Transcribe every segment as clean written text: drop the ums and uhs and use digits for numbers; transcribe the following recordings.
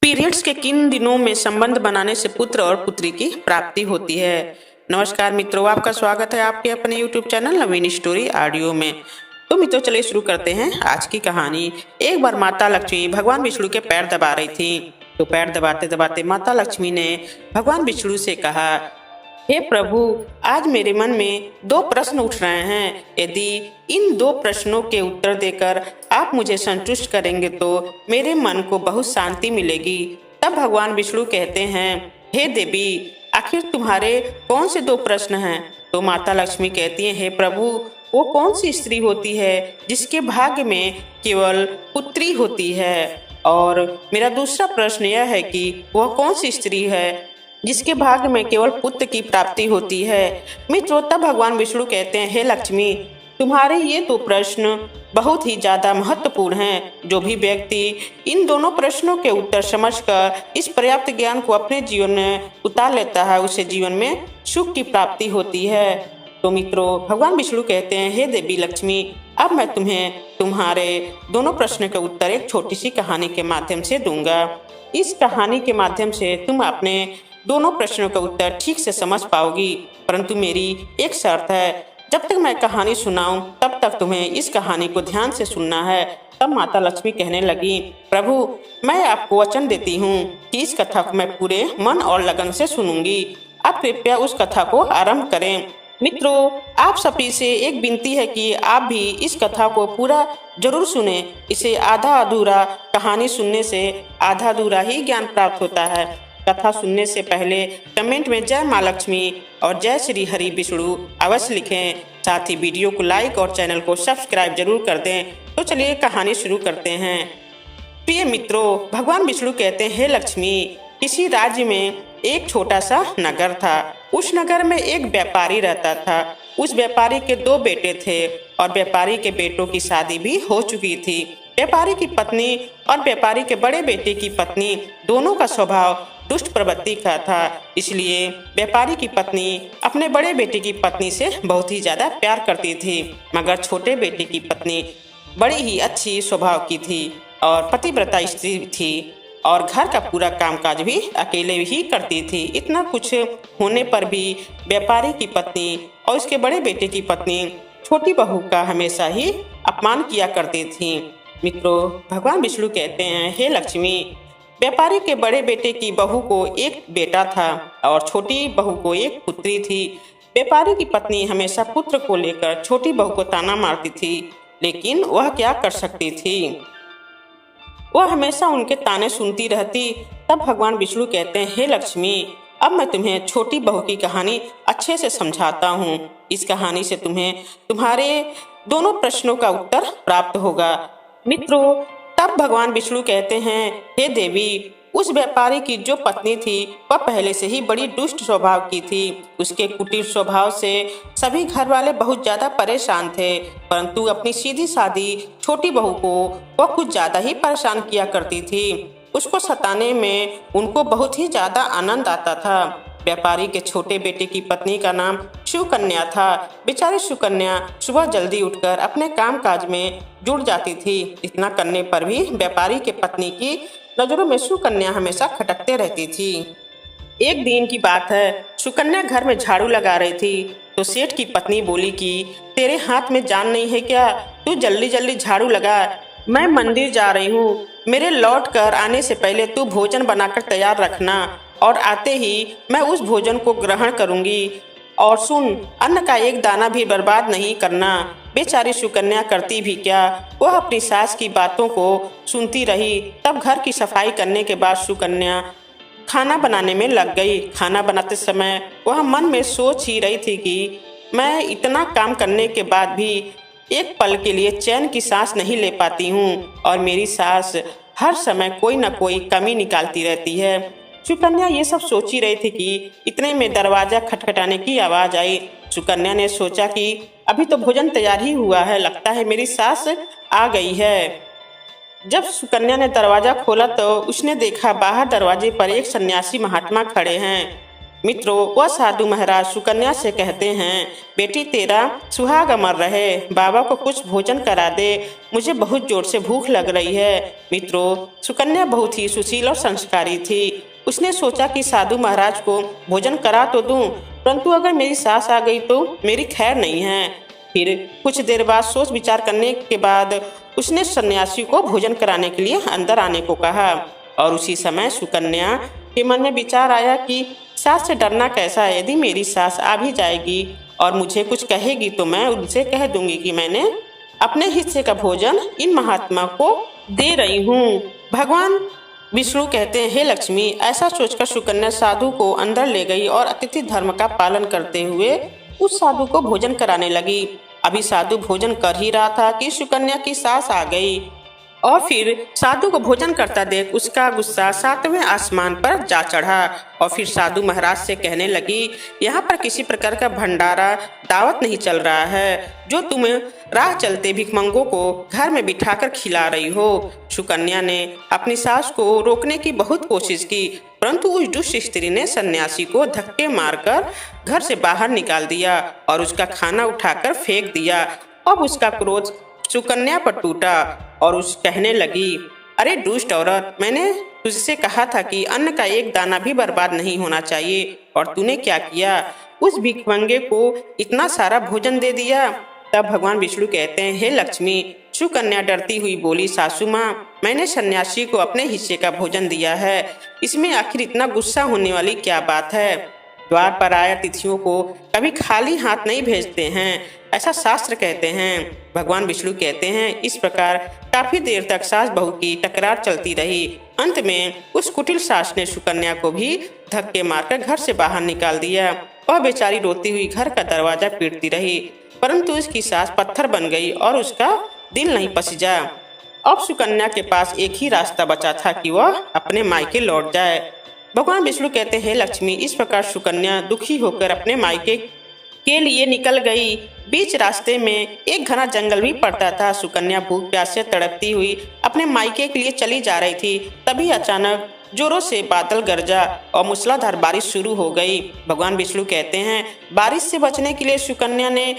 Periods के किन दिनों में संबंध बनाने से पुत्र और पुत्री की प्राप्ति होती है। नमस्कार मित्रों, आपका स्वागत है आपके अपने YouTube चैनल नवीन स्टोरी ऑडियो में। तो मित्रों चलिए शुरू करते हैं आज की कहानी। एक बार माता लक्ष्मी भगवान विष्णु के पैर दबा रही थी। तो पैर दबाते दबाते माता लक्ष्मी ने भगवान विष्णु से कहा, हे प्रभु, आज मेरे मन में दो प्रश्न उठ रहे हैं। यदि इन दो प्रश्नों के उत्तर देकर आप मुझे संतुष्ट करेंगे तो मेरे मन को बहुत शांति मिलेगी। तब भगवान विष्णु कहते हैं, हे देवी, आखिर तुम्हारे कौन से दो प्रश्न हैं? तो माता लक्ष्मी कहती हैं, हे प्रभु, वो कौन सी स्त्री होती है जिसके भाग्य में केवल पुत्री होती है? और मेरा दूसरा प्रश्न यह है कि वह कौन सी स्त्री है जिसके भाग्य में केवल पुत्र की प्राप्ति होती है। मित्रों, तब भगवान विष्णु कहते हैं, हे लक्ष्मी, तुम्हारे ये दो प्रश्न बहुत ही ज्यादा महत्वपूर्ण हैं। जो भी व्यक्ति इन दोनों प्रश्नों के उत्तर समझकर इस पर्याप्त ज्ञान को अपने जीवन में उतार लेता है, उसे जीवन में सुख की प्राप्ति होती है। तो मित्रों, भगवान विष्णु कहते हैं, हे देवी लक्ष्मी, अब मैं तुम्हें तुम्हारे दोनों प्रश्न के उत्तर एक छोटी सी कहानी के माध्यम से दूंगा। इस कहानी के माध्यम से तुम अपने दोनों प्रश्नों का उत्तर ठीक से समझ पाओगी, परंतु मेरी एक शर्त है, जब तक मैं कहानी सुनाऊं तब तक तुम्हें इस कहानी को ध्यान से सुनना है। तब माता लक्ष्मी कहने लगी, प्रभु, मैं आपको वचन देती हूँ कि इस कथा को मैं पूरे मन और लगन से सुनूंगी। आप कृपया उस कथा को आरंभ करें। मित्रों, आप सभी से एक विनती है कि आप भी इस कथा को पूरा जरूर सुने। इसे आधा अधूरा कहानी सुनने से आधा अधूरा ही ज्ञान प्राप्त होता है। कथा सुनने से पहले कमेंट में जय माँ लक्ष्मी और जय श्री हरि विष्णु अवश्य लिखें। साथ ही वीडियो को लाइक और चैनल को सब्सक्राइब जरूर कर दें। तो चलिए कहानी शुरू करते हैं। प्रिय मित्रों, भगवान विष्णु कहते हैं, हे लक्ष्मी, किसी राज्य में एक छोटा सा नगर था। उस नगर में एक व्यापारी रहता था। उस व्यापारी के दो बेटे थे और व्यापारी के बेटों की शादी भी हो चुकी थी। व्यापारी की पत्नी और व्यापारी के बड़े बेटे की पत्नी दोनों का स्वभाव दुष्ट प्रवृत्ति का था। इसलिए व्यापारी की पत्नी अपने बड़े बेटे की पत्नी से बहुत ही ज्यादा प्यार करती थी, मगर छोटे बेटे की पत्नी बड़ी ही अच्छी स्वभाव की थी और पतिव्रता स्त्री थी और घर का पूरा कामकाज भी अकेले ही करती थी। इतना कुछ होने पर भी व्यापारी की पत्नी और उसके बड़े बेटे की पत्नी छोटी बहू का हमेशा ही अपमान किया करती थी। मित्रों, भगवान विष्णु कहते हैं, हे लक्ष्मी, व्यापारी के बड़े बेटे की बहू को एक बेटा था और छोटी बहू को एक पुत्री थी। व्यापारी की पत्नी हमेशा पुत्र को लेकर छोटी बहू को ताना मारती थी, लेकिन वह क्या कर सकती थी? वह हमेशा उनके ताने सुनती रहती। तब भगवान विष्णु कहते हैं, हे लक्ष्मी, अब मैं तुम्हें छोटी बहू की कहानी अच्छे से समझाता हूँ। इस कहानी से तुम्हें तुम्हारे दोनों प्रश्नों का उत्तर प्राप्त होगा। मित्रों, तब भगवान विष्णु कहते हैं, हे देवी, उस व्यापारी की जो पत्नी थी वह पहले से ही बड़ी दुष्ट स्वभाव की थी। उसके कुटिल स्वभाव से सभी घर वाले बहुत ज्यादा परेशान थे, परंतु अपनी सीधी सादी छोटी बहू को वह कुछ ज्यादा ही परेशान किया करती थी। उसको सताने में उनको बहुत ही ज्यादा आनंद आता था। व्यापारी के छोटे बेटे की पत्नी का नाम सुकन्या था। बेचारी सुकन्या सुबह जल्दी उठकर अपने कामकाज में जुट जाती थी। इतना करने पर भी व्यापारी के पत्नी की नजरों में सुकन्या हमेशा खटकते रहती थी। एक दिन की बात है, सुकन्या घर में झाड़ू लगा रही थी तो सेठ की पत्नी बोली कि तेरे हाथ में जान नहीं है क्या? तू जल्दी जल्दी झाड़ू लगा। मैं मंदिर जा रही हूँ, मेरे लौट कर आने से पहले तू भोजन बनाकर तैयार रखना और आते ही मैं उस भोजन को ग्रहण करूंगी। और सुन, अन्न का एक दाना भी बर्बाद नहीं करना। बेचारी सुकन्या करती भी क्या, वह अपनी सास की बातों को सुनती रही। तब घर की सफाई करने के बाद सुकन्या खाना बनाने में लग गई। खाना बनाते समय वह मन में सोच ही रही थी कि मैं इतना काम करने के बाद भी एक पल के लिए चैन की सांस नहीं ले पाती हूँ और मेरी सास हर समय कोई न कोई कमी निकालती रहती है। सुकन्या ये सब सोची रही थी कि इतने में दरवाजा खटखटाने की आवाज आई। सुकन्या ने सोचा कि अभी तो भोजन तैयार ही हुआ है, लगता है मेरी सास आ गई है। जब सुकन्या ने दरवाजा खोला तो उसने देखा बाहर दरवाजे पर एक सन्यासी महात्मा खड़े हैं। मित्रों, वह साधु महाराज सुकन्या से कहते हैं, बेटी तेरा सुहाग अमर रहे, बाबा को कुछ भोजन करा दे, मुझे बहुत जोर से भूख लग रही है। मित्रों, सुकन्या बहुत ही सुशील और संस्कारी थी। उसने सोचा कि साधु महाराज को भोजन करा तो दूं, परंतु अगर मेरी सास आ गई तो मेरी खैर नहीं है। फिर कुछ देर बाद सोच विचार करने के बाद उसने सन्यासी को भोजन कराने के लिए अंदर आने को कहा। और उसी समय सुकन्या के मन में विचार आया कि सास से डरना कैसा है। यदि मेरी सास आ भी जाएगी और मुझे कुछ कहेगी तो मैं उनसे कह दूंगी कि मैंने अपने हिस्से का भोजन इन महात्मा को दे रही हूँ। भगवान विष्णु कहते हैं, हे लक्ष्मी। ऐसा सोचकर सुकन्या साधु को अंदर ले गई और अतिथि धर्म का पालन करते हुए उस साधु को भोजन कराने लगी। अभी साधु भोजन कर ही रहा था कि सुकन्या की सास आ गई और फिर साधु को भोजन करता देख उसका गुस्सा 7वें आसमान पर जा चढ़ा और फिर साधु महाराज से कहने लगी, यहाँ पर किसी प्रकार का भंडारा दावत नहीं चल रहा है जो तुम राह चलते भिखमंगों को घर में बिठाकर खिला रही हो। सुकन्या ने अपनी सास को रोकने की बहुत कोशिश की, परंतु उस दुष्ट स्त्री ने सन्यासी को धक्के मारकर घर से बाहर निकाल दिया और उसका खाना उठाकर फेंक दिया। अब उसका क्रोध सुकन्या पर टूटा और उस कहने लगी, अरे दुष्ट औरत, मैंने तुझसे कहा था कि अन्न का एक दाना भी बर्बाद नहीं होना चाहिए, और तूने क्या किया? उस भिखमंगे को इतना सारा भोजन दे दिया। तब भगवान विष्णु कहते हैं, हे लक्ष्मी। सुकन्या डरती हुई बोली, सासू माँ, मैंने सन्यासी को अपने हिस्से का भोजन दिया है, इसमें आखिर इतना गुस्सा होने वाली क्या बात है? द्वार पर आए अतिथियों को कभी खाली हाथ नहीं भेजते हैं, ऐसा शास्त्र कहते हैं। भगवान विष्णु कहते हैं, इस प्रकार काफी देर तक सास बहू की टकरार चलती रही। अंत में उस कुटिल सास ने सुकन्या को भी धक्के मारकर घर से बाहर निकाल दिया। वह बेचारी रोती हुई घर का दरवाजा पीटती रही, परंतु उसकी सास पत्थर बन गई और उसका दिल नहीं पसीजा। अब सुकन्या के पास एक ही रास्ता बचा था कि वह अपने मायके लौट जाए। भगवान विष्णु कहते हैं, लक्ष्मी। इस प्रकार सुकन्या दुखी होकर अपने मायके के लिए निकल गई। बीच रास्ते में एक घना जंगल भी पड़ता था। सुकन्या भूख प्यास से तड़पती हुई अपने मायके के लिए चली जा रही थी। तभी अचानक जोरों से बादल गरजा और मूसलाधार बारिश शुरू हो गई। भगवान विष्णु कहते हैं, बारिश से बचने के लिए सुकन्या ने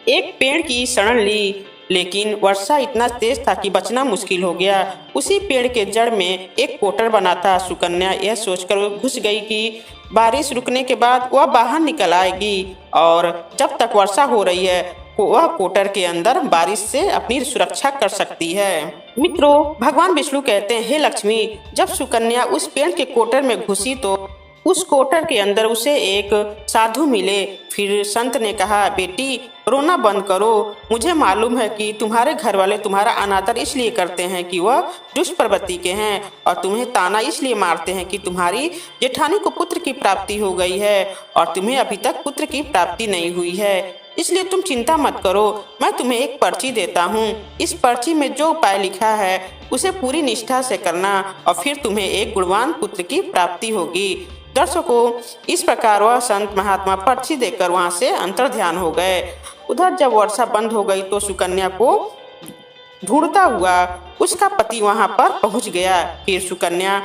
एक पेड़ की शरण ली, लेकिन वर्षा इतना तेज था कि बचना मुश्किल हो गया। उसी पेड़ के जड़ में एक कोटर बना था। सुकन्या यह सोचकर घुस गई कि बारिश रुकने के बाद वह बाहर निकल आएगी और जब तक वर्षा हो रही है वह कोटर के अंदर बारिश से अपनी सुरक्षा कर सकती है। मित्रों, भगवान विष्णु कहते हैं, हे लक्ष्मी। जब सुकन्या उस पेड़ के कोटर में घुसी तो उस कोटर के अंदर उसे एक साधु मिले। फिर संत ने कहा, बेटी रोना बंद करो। मुझे मालूम है कि तुम्हारे घर वाले तुम्हारा अनादर इसलिए करते हैं कि वह दुष्ट प्रवृत्ति के हैं, और तुम्हें ताना इसलिए मारते हैं कि तुम्हारी जेठानी को पुत्र की प्राप्ति हो गई है और तुम्हें अभी तक पुत्र की प्राप्ति नहीं हुई है। इसलिए तुम चिंता मत करो, मैं तुम्हें एक पर्ची देता हूँ। इस पर्ची में जो उपाय लिखा है उसे पूरी निष्ठा से करना और फिर तुम्हें एक गुणवान पुत्र की प्राप्ति होगी। दर्शकों, इस प्रकार वह संत महात्मा पर्ची देकर वहां से अंतर ध्यान हो गए। उधर जब वर्षा बंद हो गई तो सुकन्या को ढूंढता हुआ उसका पति वहां पर पहुंच गया। फिर सुकन्या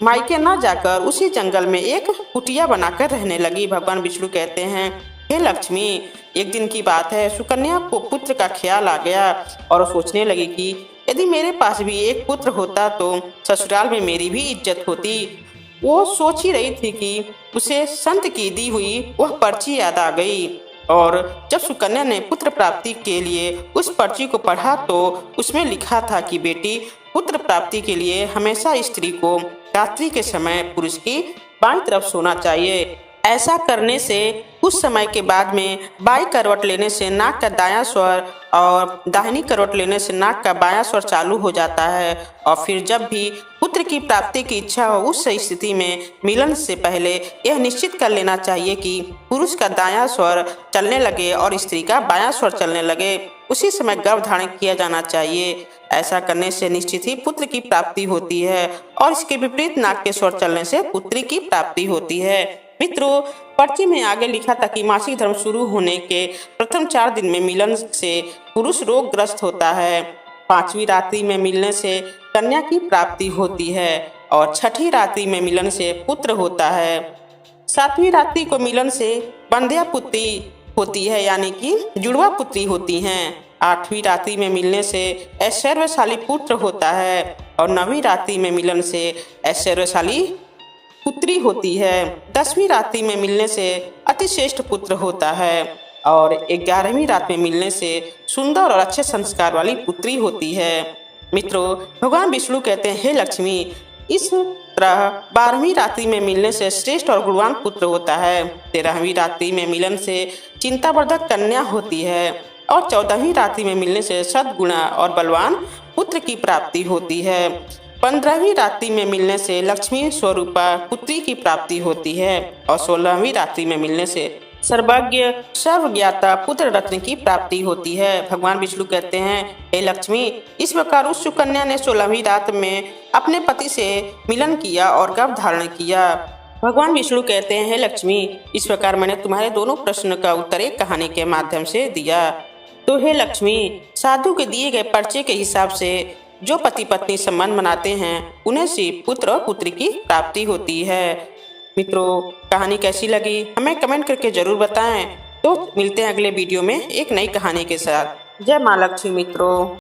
मायके न जाकर उसी जंगल में एक कुटिया बनाकर रहने लगी। भगवान विष्णु कहते हैं, हे लक्ष्मी। एक दिन की बात है, सुकन्या को पुत्र का ख्याल आ गया और सोचने लगी कि यदि मेरे पास भी एक पुत्र होता तो ससुराल में मेरी भी इज्जत होती। वो सोच ही रही थी कि उसे संत की दी हुई वह पर्ची याद आ गई, और जब सुकन्या ने पुत्र प्राप्ति के लिए उस पर्ची को पढ़ा तो उसमें लिखा था कि बेटी, पुत्र प्राप्ति के लिए हमेशा स्त्री को रात्रि के समय पुरुष की बाईं तरफ सोना चाहिए। ऐसा करने से कुछ समय के बाद में बाईं करवट लेने से नाक का दायां स्वर और दाहिनी करवट लेने से नाक का बायां स्वर चालू हो जाता है। और फिर जब भी पुत्र की प्राप्ति की इच्छा हो उस स्थिति में मिलन से पहले यह निश्चित कर लेना चाहिए कि पुरुष का दायां स्वर चलने लगे और स्त्री का बायां स्वर चलने लगे, उसी समय गर्भ धारण किया जाना चाहिए। ऐसा करने से निश्चित ही पुत्र की प्राप्ति होती है और इसके विपरीत नाक के स्वर चलने से पुत्री की प्राप्ति होती है। मित्रों, पर्ची में आगे लिखा था कि मासिक धर्म शुरू होने के प्रथम 4 दिन में मिलन से पुरुष रोगग्रस्त होता है, 5वीं रात्रि में मिलने से कन्या की प्राप्ति होती है और 6ठी रात्रि में मिलन से पुत्र होता है, सातवीं रात्रि को मिलन से बंध्या पुत्री होती है, यानी कि जुड़वा पुत्री होती हैं। आठवीं रात्रि में मिलने से ऐश्वर्यशाली पुत्र होता है और नवीं रात्रि में मिलन से ऐश्वर्यशाली पुत्री होती है। 10वीं रात्रि में मिलने से अतिश्रेष्ठ पुत्र होता है और 11वीं रात में मिलने से सुंदर और अच्छे संस्कार वाली पुत्री होती है। मित्रों, भगवान विष्णु कहते हैं, हे लक्ष्मी, इस तरह 12वीं रात्रि में मिलने से श्रेष्ठ और गुणवान पुत्र होता है। 13वीं रात्रि में मिलन से चिंतावर्धक कन्या होती है और 14वीं रात्रि में मिलने से सद्गुणा और बलवान पुत्र की प्राप्ति होती है। 15वीं रात्रि में मिलने से लक्ष्मी स्वरूपा पुत्री की प्राप्ति होती है और 16वीं रात्रि में मिलने से सर्वज्ञ सर्वज्ञाता पुत्र रत्न की प्राप्ति होती है। भगवान विष्णु कहते हैं, हे लक्ष्मी, इस प्रकार उस सुकन्या ने 16वीं रात में अपने पति से मिलन किया और गर्भ धारण किया। भगवान विष्णु कहते हैं, हे लक्ष्मी, इस प्रकार मैंने तुम्हारे दोनों प्रश्न का उत्तर एक कहानी के माध्यम से दिया। तो हे लक्ष्मी, साधु के दिए गए पर्चे के हिसाब से जो पति पत्नी संबंध बनाते हैं उन्हें सिर्फ पुत्र और पुत्री की प्राप्ति होती है। मित्रों, कहानी कैसी लगी हमें कमेंट करके जरूर बताएं। तो मिलते हैं अगले वीडियो में एक नई कहानी के साथ। जय माँ लक्ष्मी। मित्रों।